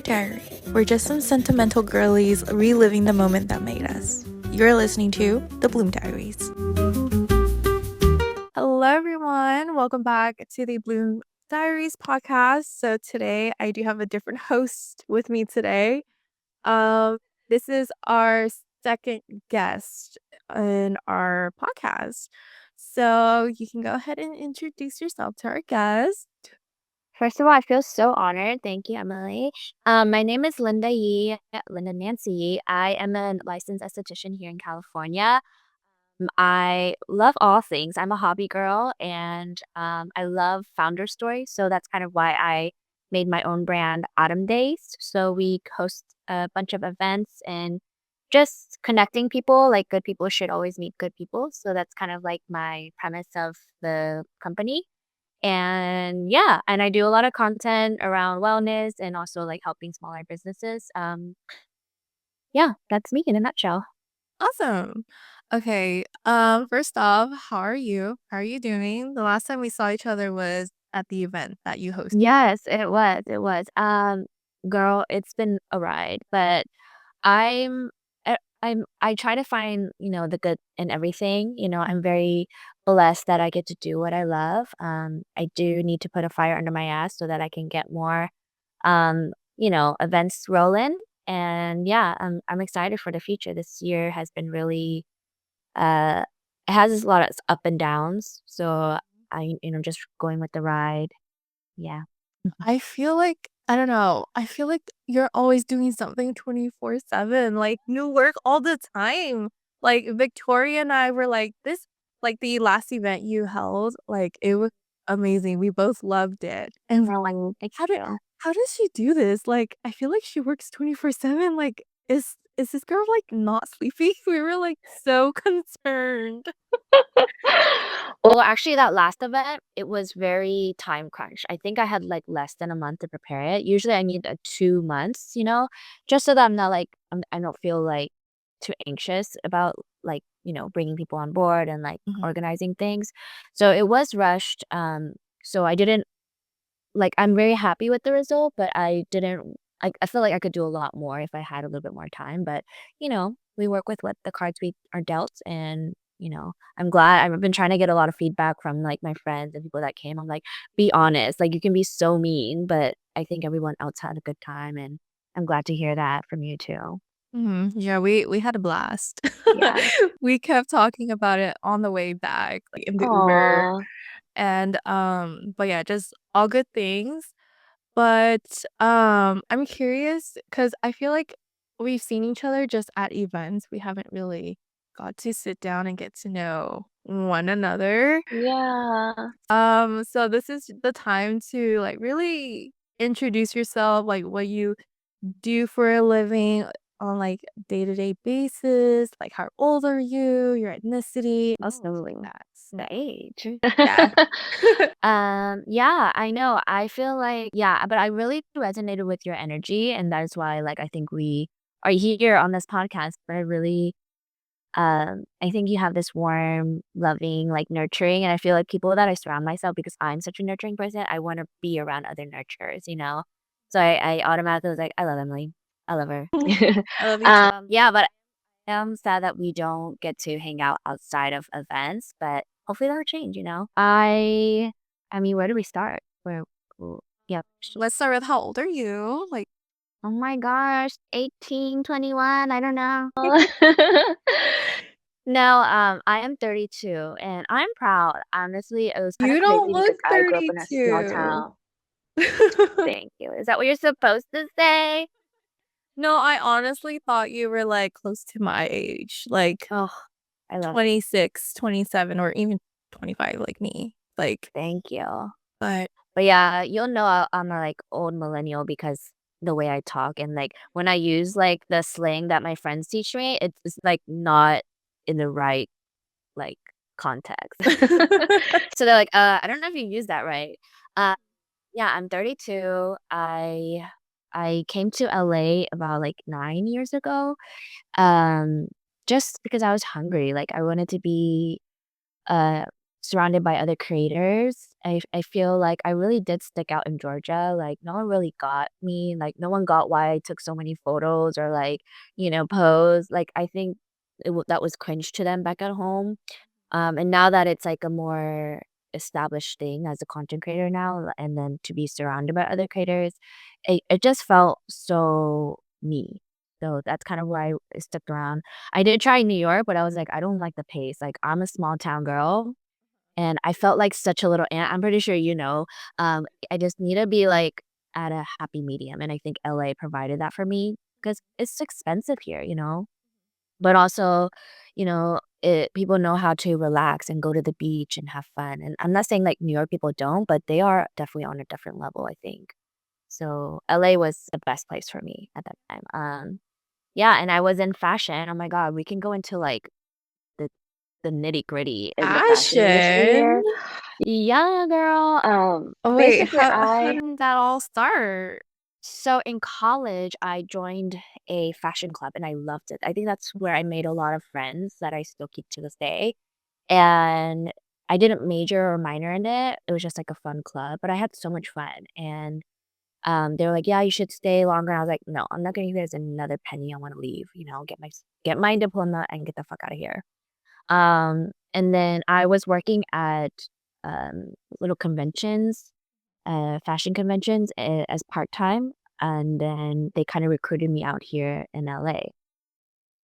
diary. We're just some sentimental girlies reliving the moment that made us. You're listening to the Bloom Diaries. Hello, everyone. Welcome back to the Bloom Diaries podcast. So today I do have a different host with me today. This is our second guest in our podcast. So you can go ahead and introduce yourself to our guest. First of all, I feel so honored. Thank you, Emily. My name is Linda Yee, Linda Nancy Yee. I am a licensed esthetician here in California. I love all things. I'm a hobby girl and I love founder stories. So that's kind of why I made my own brand, Areum Days. So we host a bunch of events and just connecting people. Like good people should always meet good people. So that's kind of like my premise of the company. And yeah, and I do a lot of content around wellness and also like helping smaller businesses. Yeah, that's me in a nutshell. Awesome. Okay. First off, how are you? How are you doing? The last time we saw each other was at the event that you hosted. Yes, it was. It was. Girl, it's been a ride, but I'm I try to find, the good in everything. I'm very blessed that I get to do what I love. I do need to put a fire under my ass so that I can get more events rolling. And yeah, I'm excited for the future. This year has been really uh it has a lot of up and downs. So just going with the ride. Yeah. I feel like, I don't know, I feel like you're always doing something 24/7, like new work all the time. Like Victoria and I were like like the last event you held, like it was amazing. We both loved it. And we're like, Thank how did you. how does she do this? Like I feel like she works 24/7. Like is this girl like not sleeping? We were like so concerned. Well, actually, that last event, it was very time crunch. I think I had like less than a month to prepare it. Usually, I need 2 months, just so that I'm not like I don't feel like too anxious about like bringing people on board and like Mhm. organizing things. So it was rushed. So I didn't like. I'm very happy with the result, but I didn't. I feel like I could do a lot more if I had a little bit more time. But we work with what the cards we are dealt, and I'm glad. I've been trying to get a lot of feedback from like my friends and people that came. I'm like, be honest. Like you can be so mean, but I think everyone else had a good time, and I'm glad to hear that from you too. Yeah, we had a blast. Yeah. We kept talking about it on the way back, like in the Uber. Aw. And but yeah, just all good things. But I'm curious because I feel like we've seen each other just at events. We haven't really got to sit down and get to know one another. Yeah. So this is the time to like really introduce yourself, like what you do for a living on like day-to-day basis, like how old are you, your ethnicity, stuff like Oh, that. the age. Yeah. Yeah, I know. I feel like yeah, but I really resonated with your energy, and that is why like I think we are here on this podcast. But I think you have this warm, loving, like nurturing, and I feel like people that I surround myself because I'm such a nurturing person, I want to be around other nurturers. So I automatically was like, I love Emily. I love her. I love you too. Yeah, but I am sad that we don't get to hang out outside of events, but hopefully that'll change. I mean, where do we start? Yeah. Let's start with how old are you? Like, Oh my gosh, 18, 21. I don't know. No, I am 32 and I'm proud. Honestly, it was kind of you don't crazy look because I grew up in a small 32. town. Thank you. Is that what you're supposed to say? No, I honestly thought you were like close to my age, like Oh, I love it. 26, 27, or even 25 like me. Like, Thank you. but But yeah, you'll know I'm a like old millennial because the way I talk and like when I use like the slang that my friends teach me, it's like not in the right like context. So they're like, I don't know if you use that right. Uh yeah, I'm 32. I came to LA about like 9 years ago. Um just because I was hungry. Like I wanted to be uh surrounded by other creators. I feel like I really did stick out in Georgia, like, no one really got me, like, no one got why I took so many photos or, like, posed, like, I think that was cringe to them back at home, and now that it's, like, a more established thing as a content creator now, and then to be surrounded by other creators, it just felt so me. So that's kind of why I stuck around. I did try New York, but I was like, "I don't like the pace." Like, I'm a small town girl, and I felt like such a little ant. I'm pretty sure you know. I just need to be, like, at a happy medium, and I think LA provided that for me because it's expensive here, But also, people know how to relax and go to the beach and have fun, and I'm not saying, like, New York people don't, but they are definitely on a different level, I think. So, LA was the best place for me at that time. Yeah, and I was in fashion. Oh my god, we can go into, like, the nitty-gritty in the fashion industry Fashion? here. Yeah, girl. Oh, wait, Basically, how I did that all start? so in college, I joined a fashion club and I loved it. I think that's where I made a lot of friends that I still keep to this day. And I didn't major or minor in it. It was just like a fun club, but I had so much fun. And they were like, "Yeah, you should stay longer." I was like, "No, I'm not gonna give you guys another penny. I want to leave. Get my diploma and get the fuck out of here." And then I was working at little conventions, fashion conventions as part time, and then they kind of recruited me out here in LA.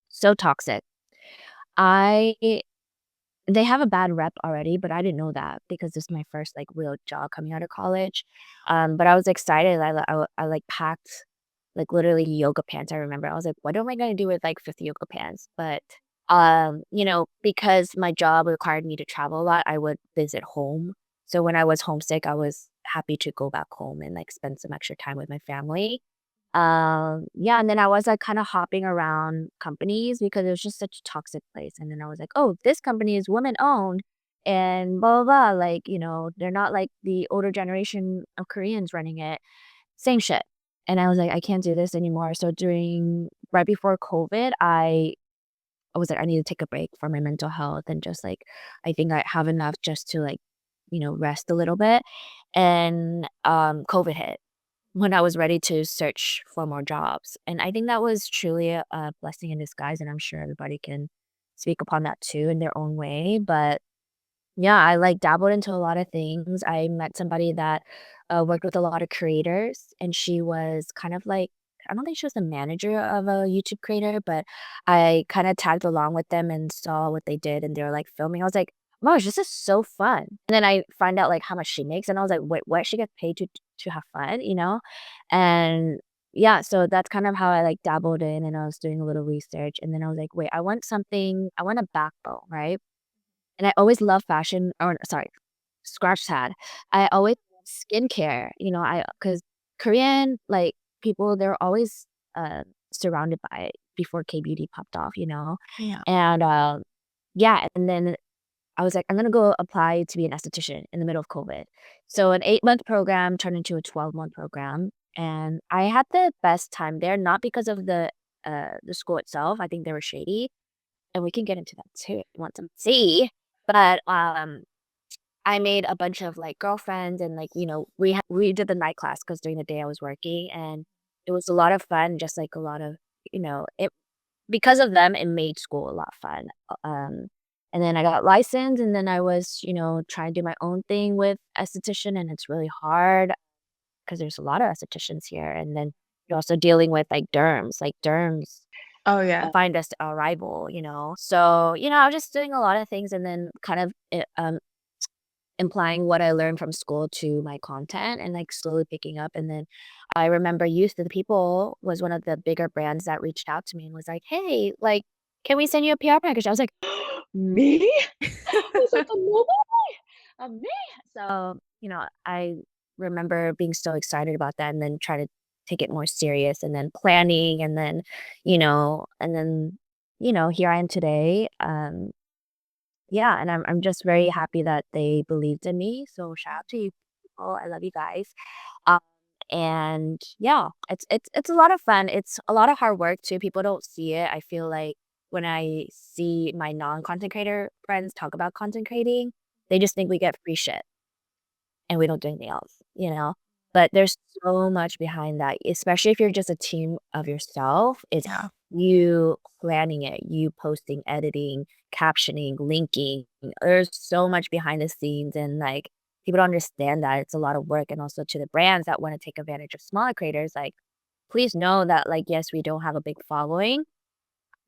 So toxic. I They have a bad rep already, but I didn't know that because this is my first, like, real job coming out of college. But I was excited. I, like, packed, like, literally yoga pants, I remember. I was like, "What am I gonna do with, like, 50 yoga pants?" But, because my job required me to travel a lot, I would visit home. So when I was homesick, I was happy to go back home and, like, spend some extra time with my family. Yeah, and then I was, like, kinda hopping around companies because it was just such a toxic place, and then I was like, "Oh, this company is woman-owned and blah, blah, blah," like, they're not like the older generation of Koreans running it. Same shit. And I was like, "I can't do this anymore." So right before COVID, I was like, "I need to take a break for my mental health and just, like, I think I have enough just to, like, rest a little bit." And, COVID hit when I was ready to search for more jobs. And I think that was truly a blessing in disguise, and I'm sure everybody can speak upon that too in their own way. But yeah, I, like, dabbled into a lot of things. I met somebody that, worked with a lot of creators, and she was kind of like I don't think she was the manager of a YouTube creator, but I kinda tagged along with them and saw what they did, and they were, like, filming. I was like, "Oh my gosh, this is so fun." And then I find out, like, how much she makes, and I was like, "Wait, what? She gets paid to have fun?" You know? And yeah, so that's kind of how I, like, dabbled in, and I was doing a little research, and then I was like, "Wait, I want a backbone, right?" And I always love fashion or sorry, scratch that. I always skincare, I because Korean, like, people, they're always, surrounded by it before K-beauty popped off, Yeah. And, yeah, and then I was like, "I'm gonna go apply to be an esthetician" in the middle of COVID. So an 8-month program turned into a 12-month program, and I had the best time there, not because of the school itself. I think they were shady, and we can get into that too if you want to see. But, I made a bunch of, like, girlfriends and, like, we did the night class because during the day I was working, and it was a lot of fun, just, like, a lot of it because of them, it made school a lot fun. And then I got licensed, and then I was, trying to do my own thing with esthetician, and it's really hard because there's a lot of estheticians here, and then you're also dealing with, like, derms. Like, derms Oh, yeah. find us a rival. So, I was just doing a lot of things and then kind of, implying what I learned from school to my content and, like, slowly picking up, and then I remember Youth to the People was one of the bigger brands that reached out to me and was like, "Hey, like, can we send you a PR package?" I was like, "Me?" I was like, "No way, me?" So, I remember being so excited about that and then try to take it more serious and then planning and then, here I am today. Yeah, and I'm just very happy that they believed in me. So shout out to you people. I love you guys. Um, and yeah, it's a lot of fun. It's a lot of hard work too. People don't see it. I feel like when I see my non-content creator friends talk about content creating, They just think we get free shit and we don't do anything else, you know? But there's so much behind that, especially if you're just a team of yourself. It's Yeah. you planning it, you posting, editing, captioning, linking. There's so much behind the scenes, and like people don't understand that it's a lot of work. And also to the brands that want to take advantage of smaller creators, like please know that like yes, we don't have a big following,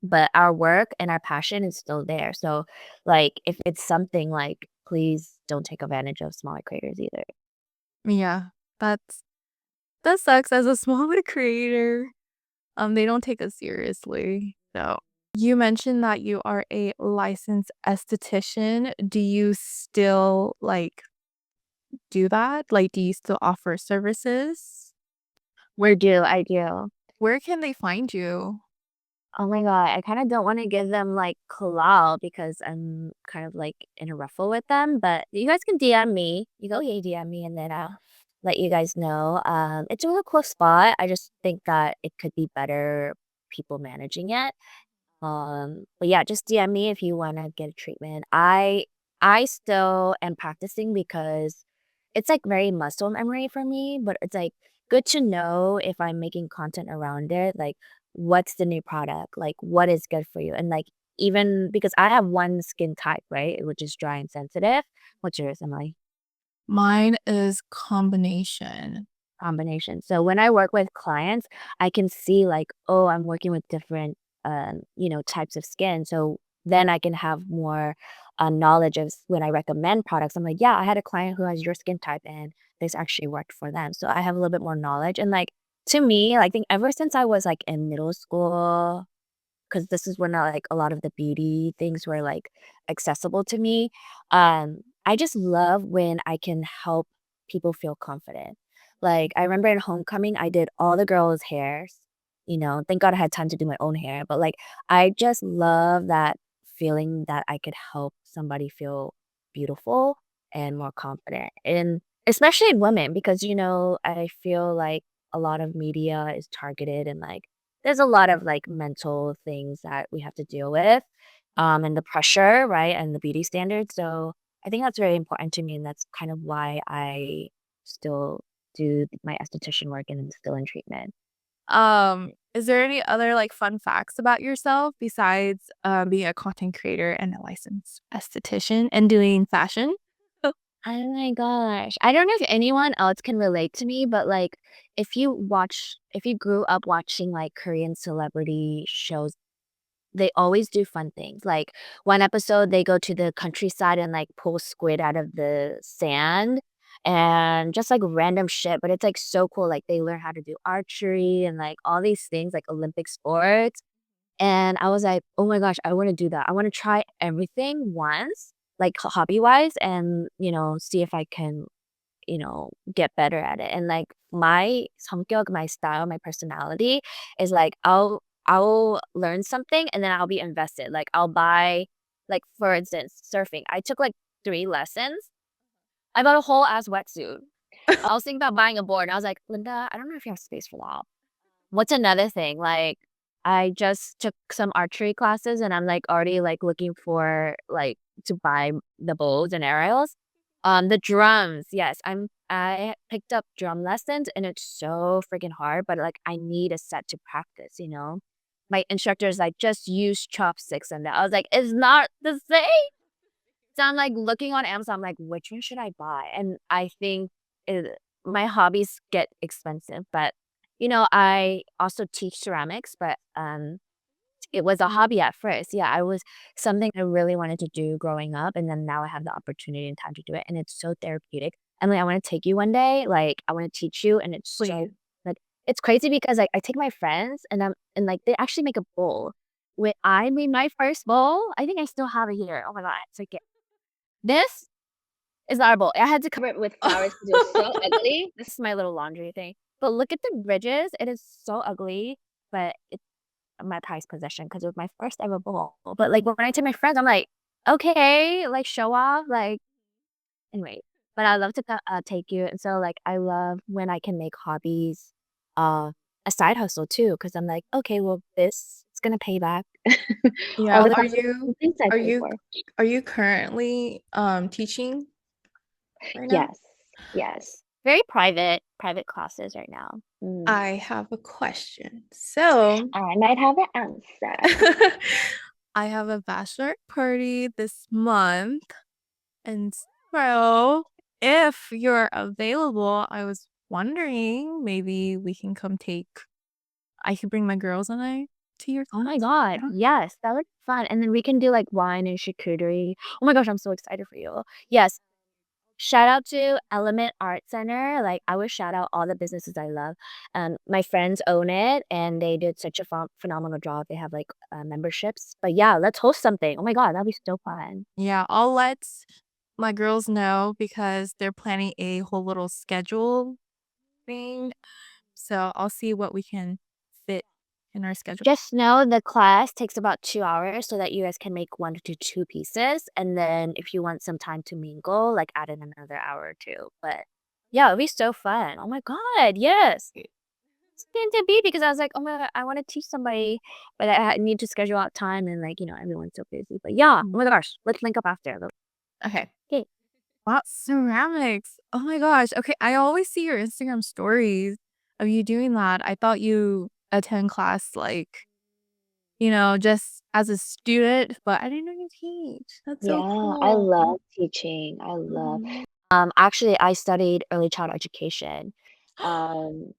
but our work and our passion is still there. So like if it's something like please don't take advantage of smaller creators either. Yeah. That's that sucks as a smaller creator. They don't take us seriously. So you mentioned that you are a licensed esthetician. Do you still like do that? Like, do you still offer services? I do. Where can they find you? Oh my god, I kinda don't wanna give them, like, clout because I'm kind of, like, in a ruffle with them, but you guys can DM me. You go, "Hey, DM me," and then I'll let you guys know. It's a really cool spot. I just think that it could be better people managing it. But yeah, just DM me if you wanna get a treatment. I still am practicing because it's, like, very muscle memory for me, but it's, like, good to know if I'm making content around it, like, what's the new product? Like, what is good for you? And, like, even because I have one skin type, right, which is dry and sensitive. What's yours, Emily? Mine is combination. Combination. So when I work with clients, I can see like, oh, I'm working with different, types of skin. So then I can have more knowledge of when I recommend products. I'm like, yeah, I had a client who has your skin type, and this actually worked for them. So I have a little bit more knowledge. And like to me, I think ever since I was like in middle school, because this is when I like, a lot of the beauty things were, like, accessible to me. I just love when I can help people feel confident. Like, I remember in homecoming, I did all the girls' hairs, thank God I had time to do my own hair, but, like, I just love that feeling that I could help somebody feel beautiful and more confident, and especially in women because, I feel like a lot of media is targeted and, like, there's a lot of, like, mental things that we have to deal with, and the pressure, right, and the beauty standards, so I think that's very important to me, and that's kind of why I still do my esthetician work and I'm still in treatment. Is there any other like fun facts about yourself besides being a content creator and a licensed esthetician and doing fashion? Oh. Oh my gosh. I don't know if anyone else can relate to me, but, like, if you grew up watching, like, Korean celebrity shows, they always do fun things, like, one episode, they go to the countryside and, like, pull squid out of the sand, and just, like, random shit, but it's, like, so cool, like, they learn how to do archery and, like, all these things, like, Olympic sports, and I was like, "Oh my gosh, I wanna do that. I wanna try everything once, like, hobby-wise and, see if I can, get better at it." And, like, my 성격, my style, my personality is, like, I'll learn something and then I'll be invested. Like, I'll buy like, for instance, surfing. I took, like, 3 lessons. I bought a whole ass wetsuit. I was thinking about buying a board, and I was like, "Linda, I don't know if you have space for that." What's another thing? Like, I just took some archery classes and I'm, like, already, like, looking for, like, to buy the bows and arrows. The drums, yes, I picked up drum lessons and it's so freaking hard, but, like, I need a set to practice, you know? My instructor is like, "Just use chopsticks," and that. I was like, "It's not the same." So I'm, like, looking on Amazon, I'm like, "Which one should I buy?" And I think it my hobbies get expensive, but, I also teach ceramics, but, it was a hobby at first. Yeah, I was something I really wanted to do growing up, and then now I have the opportunity and time to do it, and it's so therapeutic. Emily, I wanna take you one day, like, I wanna teach you, and it's so Please. like, it's crazy because, like, I take my friends and, like, they actually make a bowl. When I made my first bowl, I think I still have it here. Oh my god, it's like this is not a bowl. I had to cover it with flowers because it was so ugly. This is my little laundry thing. But look at the ridges. It is so ugly, but it's my prized possession because it was my first ever bowl. But, like, when I tell my friends, I'm like, "Okay, like, show off," like anyway. But I love to take you, and so, like, I love when I can make hobbies, uh, a side hustle too. Because 'cause I'm like, "Okay, well, this is gonna pay back Yeah. all the Are courses you and things I are paid you for. are you currently teaching right now? Yes, yes. Very private classes right now. Mm. I have a question. So, I might have an answer. I have a bachelor party this month, and so if you're available, I was wondering maybe we can come take I could bring my girls and I to your Oh my class. god, Yeah. yes, that would be fun, and then we can do, like, wine and charcuterie. Oh my gosh, I'm so excited for you. Yes, shout out to Element Art Center, like, I would shout out all the businesses I love. My friends own it, and they did such a phenomenal job. They have, like, memberships, but yeah, let's host something. Oh my god, that'd be so fun. Yeah, I'll let my girls know because they're planning a whole little schedule thing. So I'll see what we can fit in our schedule. Just know the class takes about 2 hours so that you guys can make 1 to 2 pieces, and then if you want some time to mingle, like, add in another hour or 2, but yeah, it'll be so fun. Oh my god, yes. It's meant to be because I was like, "Oh my god, I wanna teach somebody," but I need to schedule out time and, like, everyone's so busy, but yeah, Mm. oh my gosh, let's link up after. Okay. Okay. Wow, ceramics. Oh my gosh. Okay, I always see your Instagram stories of you doing that. I thought you attend class like, just as a student, but I didn't know you teach. That's so Yeah, I cool. love teaching, I love Mhm. actually, I studied early child education. Um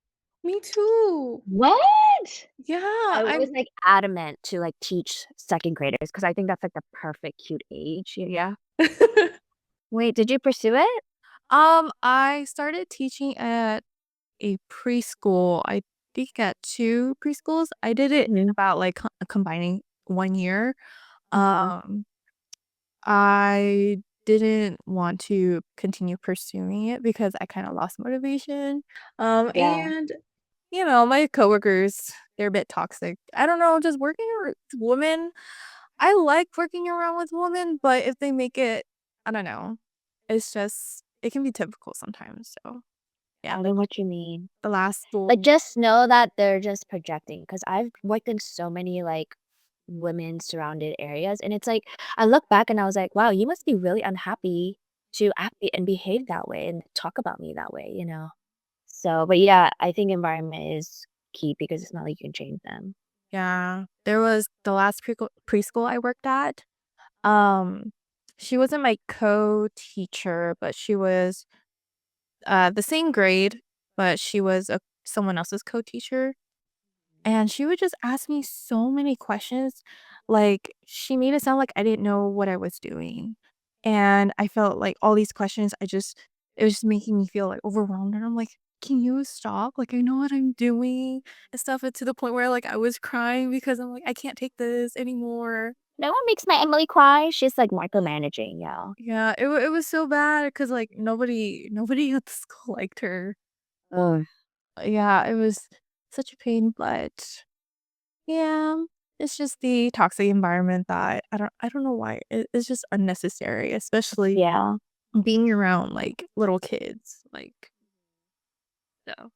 Me too. What? Yeah, I was, I'm like, adamant to, like, teach 2nd graders because I think that's, like, the perfect cute age. Yeah. Wait, did you pursue it? I started teaching at a preschool. I think at 2 preschools. I did it in Mhm, about, like, combining 1 year. mhm. Um, I didn't want to continue pursuing it because I kinda lost motivation. Yeah, My coworkers, they're a bit toxic. I don't know, just working with women I like working around with women, but if they make it I don't know. It can be difficult sometimes, so, yeah, I know what you mean. the last Like, school. just know that they're just projecting because 'cause I've worked in so many, like, women surrounded areas, and it's like, I look back and I was like, "Wow, you must be really unhappy to act and behave that way and talk about me that way," you know? So, but yeah, I think environment is key because it's not like you can change them. Yeah, there was the last preschool I worked at, um, she wasn't my co-teacher, but she was, the same grade, but she was someone else's co-teacher. And she would just ask me so many questions, like, she made it sound like I didn't know what I was doing, and I felt like all these questions, it was just making me feel, like, overwhelmed, and I'm like, "Can you stop? Like, I know what I'm doing," and stuff, and to the point where, like, I was crying because I'm like, "I can't take this anymore." No one makes my Emily cry. She's, like, micromanaging, yeah. Yeah, it was so bad because like, nobody at the school liked her. Ugh. Yeah, it was such a pain, but yeah, it's just the toxic environment that I don't know why. It's just unnecessary, especially Yeah. being around, like, little kids, like, so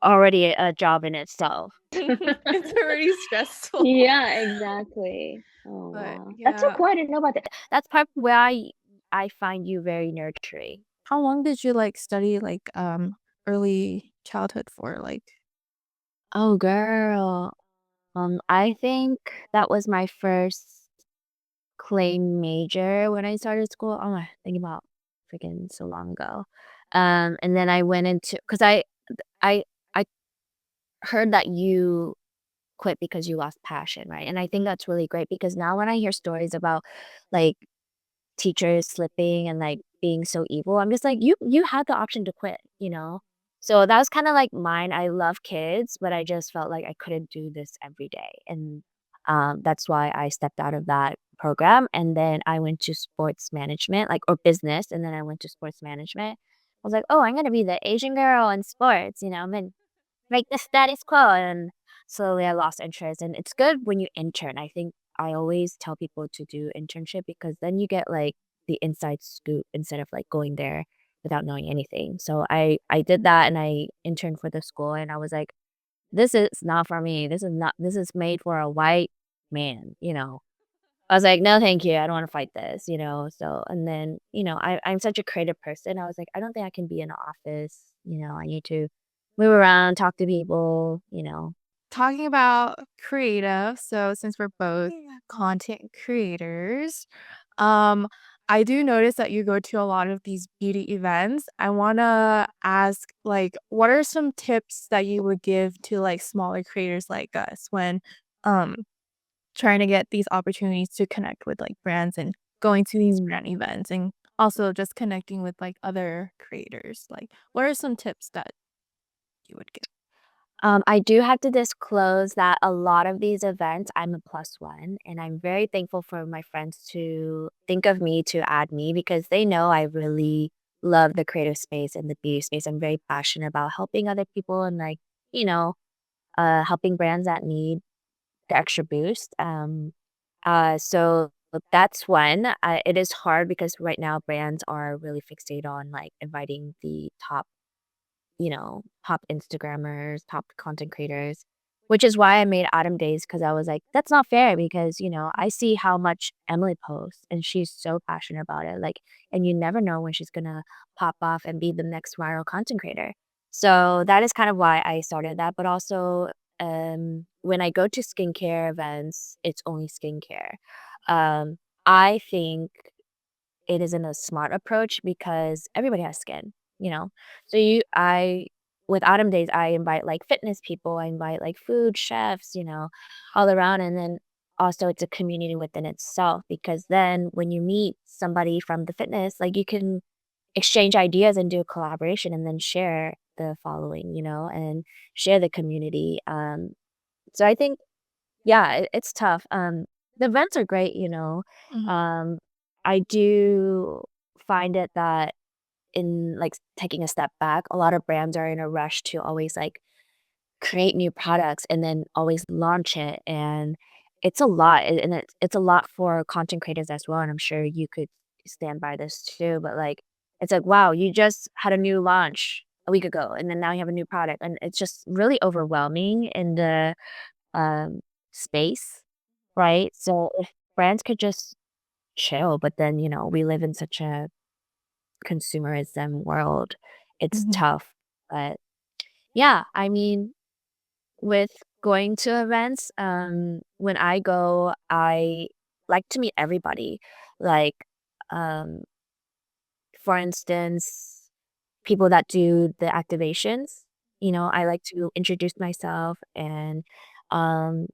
Already a job in itself. it's already stressful, Yeah, exactly. Oh, but wow. That's so yeah. cool, I didn't know about that. That's part where I find you very nurturing. How long did you, like, study, like, early childhood for, like Oh, girl. I think that was my first claim major when I started school. Oh my, think about freaking so long ago. And then I went into because I I heard that you quit because you lost passion, right? And I think that's really great because now when I hear stories about like teachers slipping and, like, being so evil, I'm just like, "You had the option to quit," you know? So, that was kinda like mine. I love kids, but I just felt like I couldn't do this every day, and, that's why I stepped out of that program, and then I went to sports management, like or business, and then I went to sports management. I was like, "Oh, I'm gonna be the Asian girl in sports," I'm in break the status quo, and slowly I lost interest, and it's good when you intern. I think I always tell people to do internship because then you get, like, the inside scoop instead of, like, going there without knowing anything. So I did that, and I interned for the school, and I was like, this is not for me. This is made for a white man, you know? I was like, "No, thank you. I don't wanna fight this," you know? So and then, I'm such a creative person. I was like, "I don't think I can be in an office," I need to move around, talk to people, you know? Talking about creative, so since we're both content creators, um, I do notice that you go to a lot of these beauty events. I wanna ask, like, what are some tips that you would give to, like, smaller creators like us when, um, trying to get these opportunities to connect with, like, brands and going to these brand events and also just connecting with, like, other creators? Like, what are some tips that you would give? I do have to disclose that a lot of these events, I'm a plus one, and I'm very thankful for my friends to think of me to add me because they know I really love the creative space and the beauty space. I'm very passionate about helping other people and you know, helping brands that need the extra boost. So that's one. It is hard because right now brands are really fixated on like inviting the top Instagrammers, top content creators, which is why I made Autumn Days because I was like, that's not fair because, I see how much Emily posts and she's so passionate about it. Like, and you never know when she's gonna pop off and be the next viral content creator. So that is kind of why I started that. But also, when I go to skincare events, it's only skincare. Um, I think it isn't a smart approach because everybody has skin, you know? So with Autumn Days, I invite like fitness people, I invite like food chefs, all around. And then also it's a community within itself because then when you meet somebody from the fitness, like you can exchange ideas and do a collaboration and then share the following, and share the community. So I think yeah, it's tough. The events are great, Mhm, Um, I do find it that in like taking a step back, a lot of brands are in a rush to always like create new products and then always launch it. And it's a lot. And it's a lot for content creators as well. And I'm sure you could stand by this too. But like, it's like, wow, you just had a new launch a week ago and then now you have a new product. And it's just really overwhelming in the um, space, right? So if brands could just chill, but then, we live in such a consumerism world, it's mhm. tough. But yeah, I mean, with going to events, when I go, I like to meet everybody. Like, um, for instance, people that do the activations, I like to introduce myself um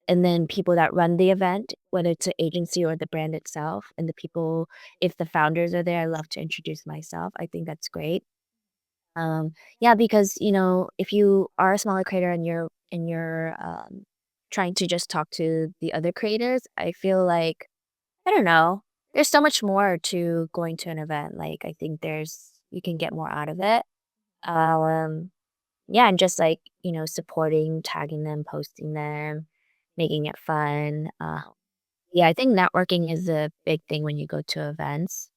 and then people that run the event, whether it's an agency or the brand itself, and the people if the founders are there, I love to introduce myself. I think that's great. Yeah, because, if you are a smaller creator and you're trying to just talk to the other creators, I feel like, I don't know, there's so much more to going to an event. Like, I think you can get more out of it. Um, yeah, and just like, supporting, tagging them, posting them, making it fun. Yeah, I think networking is a big thing when you go to events,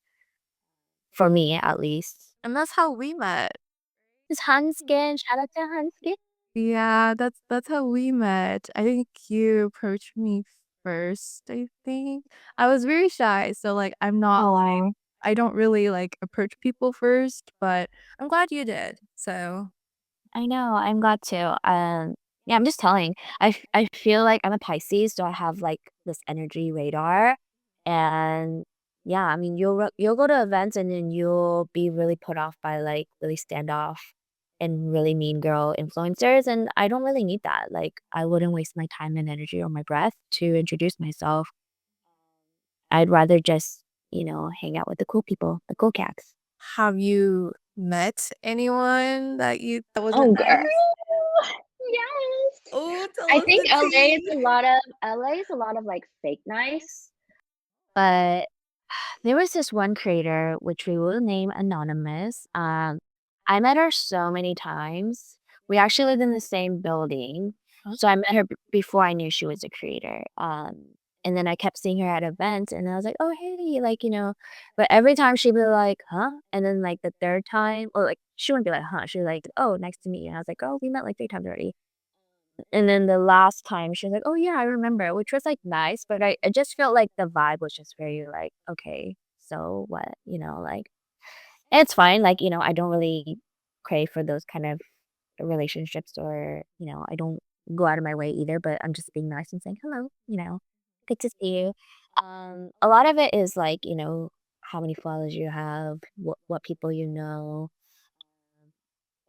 for me at least. And that's how we met. Is Hanskin, shout out to Hanskin. Yeah, that's how we met. I think you approached me first, I think. I was very shy, so, like, Oh, I don't really, like, approach people first, but I'm glad you did, so I know, I'm glad too. Yeah, I'm just telling. I feel like I'm a Pisces, so I have like this energy radar, and yeah, I mean, you'll go to events and then you'll be really put off by like really standoff and really mean girl influencers, and I don't really need that. Like, I wouldn't waste my time and energy or my breath to introduce myself. I'd rather just, hang out with the cool people, the cool cats. have you met anyone that wasn't Oh, girl. nice? Yes. Oh, tell I us think the tea. LA is a lot of, like, fake nice, but there was this one creator, which we will name anonymous. I met her so many times. We actually lived in the same building, Huh? so I met her before I knew she was a creator. And then I kept seeing her at events, and I was like, "Oh, hey," like, but every time she'd be like, "Huh?" And then, like, the 3rd time or, like, she wouldn't be like, "Huh?" She'd be like, "Oh, nice to meet you." And I was like, "Oh, we met, like, 3 times already." And then the last time, she was like, "Oh, yeah, I remember," which was, like, nice, but I just felt like the vibe was just very, like, "Okay, so what?" Like and it's fine, like, I don't really crave for those kind of relationships or, I don't go out of my way either, but I'm just being nice and saying, "Hello," "Good to see you." A lot of it is like, how many followers you have, what people you know,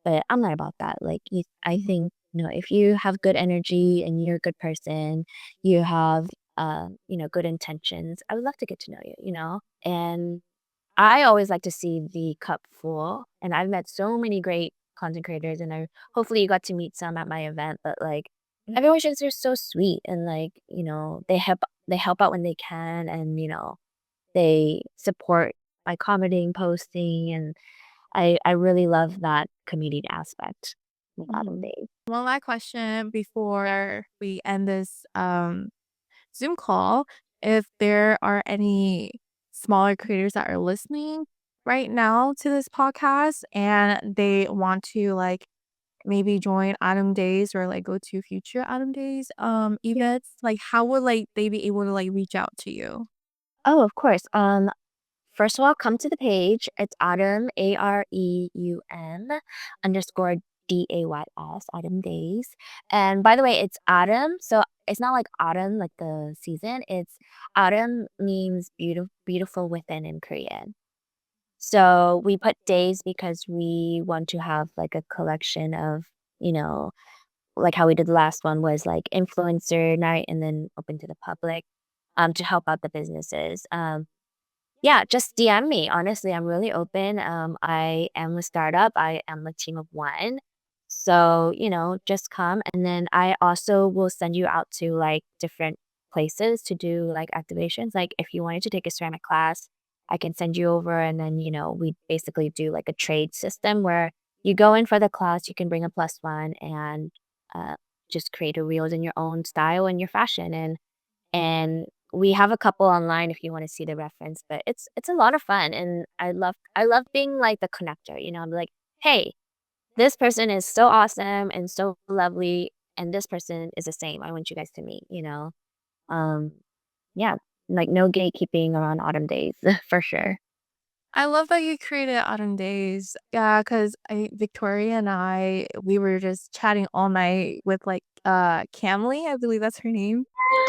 but I'm not about that. Like, I think, if you have good energy and you're a good person, you have, good intentions, I would love to get to know you, And I always like to see the cup full, and I've met so many great content creators, and I hopefully you got to meet some at my event, but, like, everyone's just so sweet and, like, they help out when they can and, they support by commenting, posting, and I really love that community aspect of Autumn Mhm. Days. One last question before we end this Zoom call. If there are any smaller creators that are listening right now to this podcast and they want to like maybe join Autumn Days or like go to future Autumn Days events, like how would like they be able to like reach out to you? Oh, of course. First of all, come to the page. It's Autumn, Areum underscore Days, Autumn Days. And by the way, it's autumn. So it's not like autumn, like the season. It's autumn means beautiful within in Korean. So we put days because we want to have like a collection of, you know, like how we did the last one was like influencer night and then open to the public to help out the businesses. Yeah, just DM me. Honestly, I'm really open. I am a startup. I am a team of one. So, just come. And then I also will send you out to like different places to do like activations. Like if you wanted to take a ceramic class, I can send you over. And then, we basically do like a trade system where you go in for the class, you can bring a plus one and uh, just create a reels in your own style and your fashion. And we have a couple online if you wanna see the reference, but it's a lot of fun, and I love being, like, the connector, I'm like, "Hey, this person is so awesome and so lovely, and this person is the same. I want you guys to meet," Um, yeah, like, no gatekeeping around autumn days for sure. I love that you created Autumn Days. Yeah, because I Victoria and I, we were just chatting all night with, like, Camly, I believe that's her name.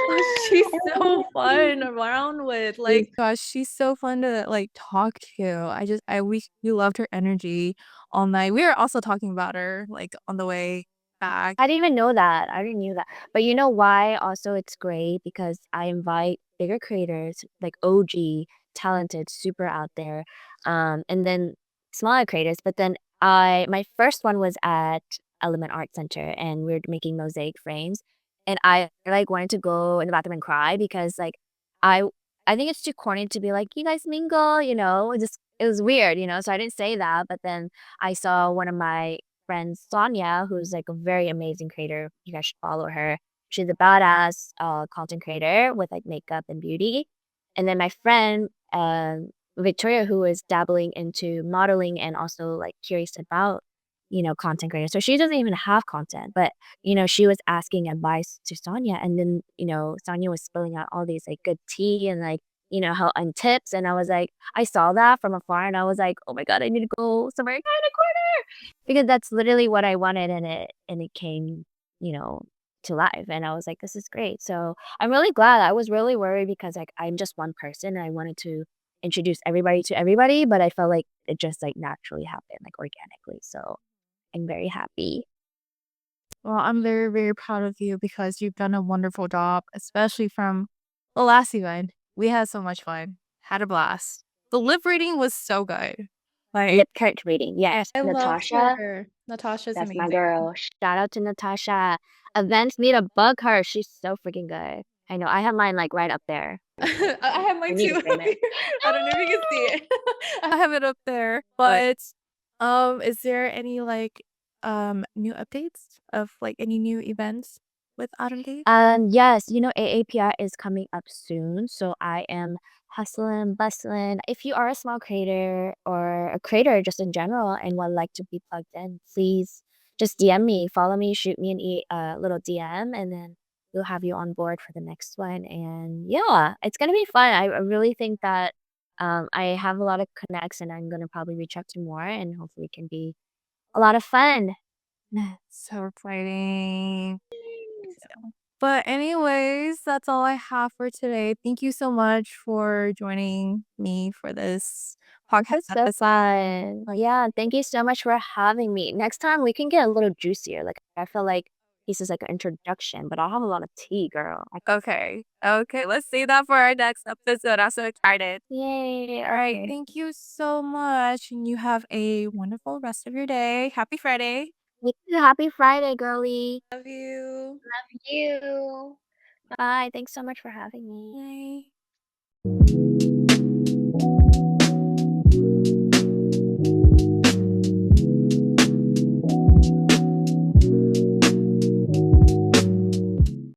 Oh, she's so fun around with, like gosh, she's so fun to, like, talk to. We loved her energy all night. We were also talking about her, like, on the way back. I didn't even know that. I didn't knew that. But you know why also it's great? Because I invite bigger creators, like OG, talented, super out there, and then smaller creators. But then my first one was at Element Art Center, and we are making mosaic frames, and I like wanted to go in the bathroom and cry because like I I think it's too corny to be like you guys mingle, it was weird, so I didn't say that. But then I saw one of my friend Sonia, who's like a very amazing creator. You guys should follow her. She's a badass content creator with like makeup and beauty. And then my friend Victoria, who is dabbling into modeling and also like curious about content creators. So she doesn't even have content, but she was asking advice to Sonia, and then Sonia was spilling out all these like good tea and like how and tips, and I was like, I saw that from afar, and I was like, oh my god, I need to go somewhere because that's literally what I wanted, and it came, you know, to life, and I was like, "This is great." So, I'm really glad. I was really worried because, like, I'm just one person, and I wanted to introduce everybody to everybody, but I felt like it just, like, naturally happened, like, organically, so I'm very happy. Well, I'm very, very proud of you because you've done a wonderful job, especially from the last event. We had so much fun, had a blast. The lip reading was so good. Like, Lip card reading, yes, I loved Natasha, her. Natasha's that's my amazing. girl. Shout out to Natasha. Events need to bug her, she's so freaking good. I know, I have mine, like, right up there. I have I mine need to too. frame it. I don't know if you can see it. I have it up there. But is there any like new updates of like any new events? with Autumn Days? Yes, AAPI is coming up soon, so I am hustling, bustling. If you are a small creator or a creator just in general and would like to be plugged in, please just DM me, follow me, shoot me little DM, and then we'll have you on board for the next one. And yeah, it's gonna be fun. I really think that I have a lot of connects, and I'm gonna probably reach out to more, and hopefully, it can be a lot of fun. So exciting. But anyways, that's all I have for today. Thank you so much for joining me for this podcast It's so episode. fun. Yeah, thank you so much for having me. Next time we can get a little juicier. Like I feel like this is like an introduction, but I'll have a lot of tea, girl. Okay. Okay. Let's see that for our next episode. I'm so excited. Yay. All right. Okay. Thank you so much. And you have a wonderful rest of your day. Happy Friday. You too. Happy Friday, girly. Love you. Love you. Bye. Thanks so much for having me. Bye.